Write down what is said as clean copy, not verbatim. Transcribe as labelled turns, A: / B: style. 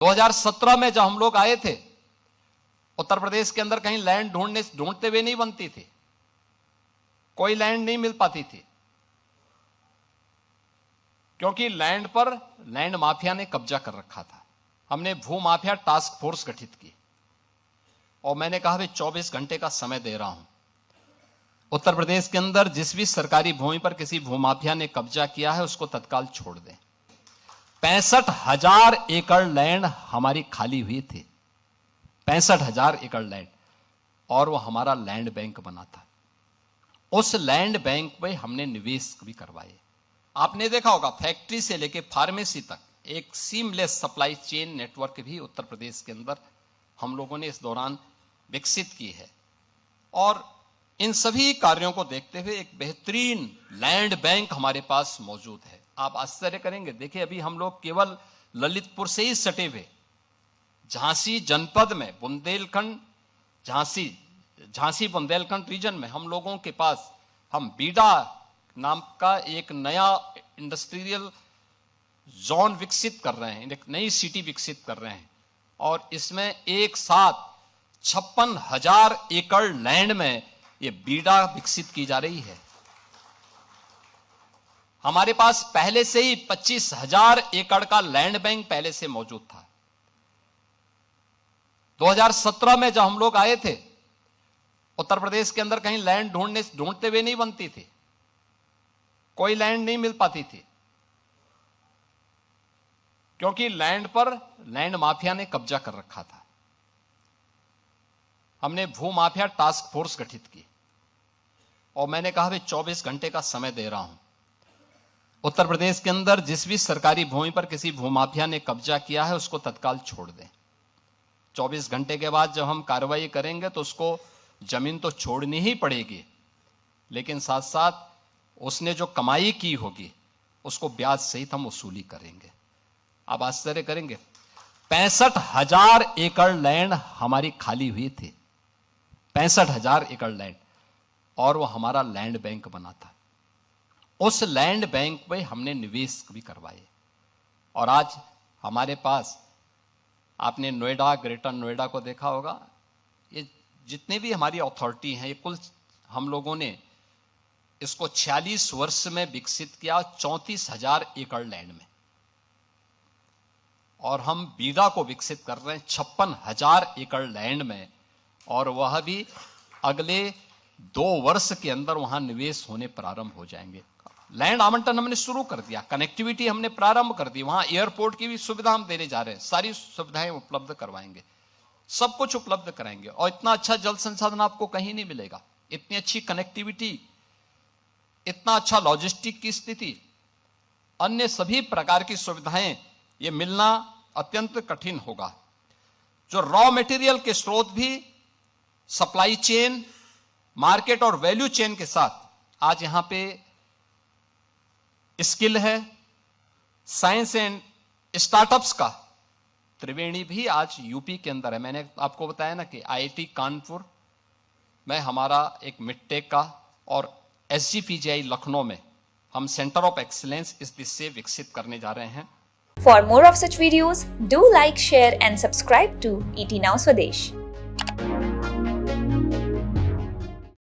A: 2017 में जब हम लोग आए थे, उत्तर प्रदेश के अंदर कहीं लैंड ढूंढते हुए नहीं बनती थी, कोई लैंड नहीं मिल पाती थी, क्योंकि लैंड पर लैंड माफिया ने कब्जा कर रखा था। हमने भू माफिया टास्क फोर्स गठित की और मैंने कहा भाई 24 घंटे का समय दे रहा हूं, उत्तर प्रदेश के अंदर जिस भी सरकारी भूमि पर किसी भूमाफिया ने कब्जा किया है उसको तत्काल छोड़ दें। 65,000 एकड़ लैंड हमारी खाली हुई थी, 65,000 एकड़ लैंड, और वो हमारा लैंड बैंक बना था। उस लैंड बैंक में हमने निवेश भी करवाए। आपने देखा होगा फैक्ट्री से लेके फार्मेसी तक एक सीमलेस सप्लाई चेन नेटवर्क भी उत्तर प्रदेश के अंदर हम लोगों ने इस दौरान विकसित की है। और इन सभी कार्यों को देखते हुए एक बेहतरीन लैंड बैंक हमारे पास मौजूद है। आप आश्चर्य करेंगे, देखिए अभी हम लोग केवल ललितपुर से ही सटे हुए झांसी जनपद में बुंदेलखंड झांसी बुंदेलखंड रीजन में हम लोगों के पास हम बीडा नाम का एक नया इंडस्ट्रियल जोन विकसित कर रहे हैं, एक नई सिटी विकसित कर रहे हैं, और इसमें एक साथ 56,000 एकड़ लैंड में ये बीडा विकसित की जा रही है। हमारे पास पहले से ही 25,000 एकड़ का लैंड बैंक पहले से मौजूद था। 2017 में जब हम लोग आए थे, उत्तर प्रदेश के अंदर कहीं लैंड ढूंढते हुए नहीं बनती थी, कोई लैंड नहीं मिल पाती थी, क्योंकि लैंड पर लैंड माफिया ने कब्जा कर रखा था। हमने भू माफिया टास्क फोर्स गठित की और मैंने कहा भाई 24 घंटे का समय दे रहा हूं, उत्तर प्रदेश के अंदर जिस भी सरकारी भूमि पर किसी भूमाफिया ने कब्जा किया है उसको तत्काल छोड़ दें। 24 घंटे के बाद जब हम कार्रवाई करेंगे तो उसको जमीन तो छोड़नी ही पड़ेगी, लेकिन साथ साथ उसने जो कमाई की होगी उसको ब्याज सहित हम वसूली करेंगे। आप आश्चर्य करेंगे, 65,000 एकड़ लैंड हमारी खाली हुई थी, 65,000 एकड़ लैंड, और वो हमारा लैंड बैंक बना था। उस लैंड बैंक में हमने निवेश भी करवाए और आज हमारे पास, आपने नोएडा, ग्रेटर नोएडा को देखा होगा, ये जितने भी हमारी अथॉरिटी हैं, ये कुल हम लोगों ने इसको 46 वर्ष में विकसित किया, 34,000 एकड़ लैंड में, और हम बीडा को विकसित कर रहे हैं 56,000 एकड़ लैंड में, और वह भी अगले 2 वर्ष के अंदर वहां निवेश होने प्रारंभ हो जाएंगे। लैंड आवंटन हमने शुरू कर दिया, कनेक्टिविटी हमने प्रारंभ कर दी, वहां एयरपोर्ट की भी सुविधा हम देने जा रहे हैं, सारी सुविधाएं उपलब्ध करवाएंगे, सब कुछ उपलब्ध कराएंगे। और इतना अच्छा जल संसाधन आपको कहीं नहीं मिलेगा, इतनी अच्छी कनेक्टिविटी, इतना अच्छा लॉजिस्टिक की स्थिति, अन्य सभी प्रकार की सुविधाएं ये मिलना अत्यंत कठिन होगा। जो रॉ मटेरियल के स्रोत भी सप्लाई चेन, मार्केट और वैल्यू चेन के साथ आज यहां पे स्किल है, साइंस एंड स्टार्टअप्स का त्रिवेणी भी आज यूपी के अंदर है। मैंने आपको बताया ना कि आईआईटी कानपुर में हमारा एक मिडटेक का और एसजीपीजीआई लखनऊ में हम सेंटर ऑफ एक्सीलेंस इस दिशा से विकसित करने जा रहे हैं।
B: For more of such videos, do like, share and subscribe to ET Now Swadesh.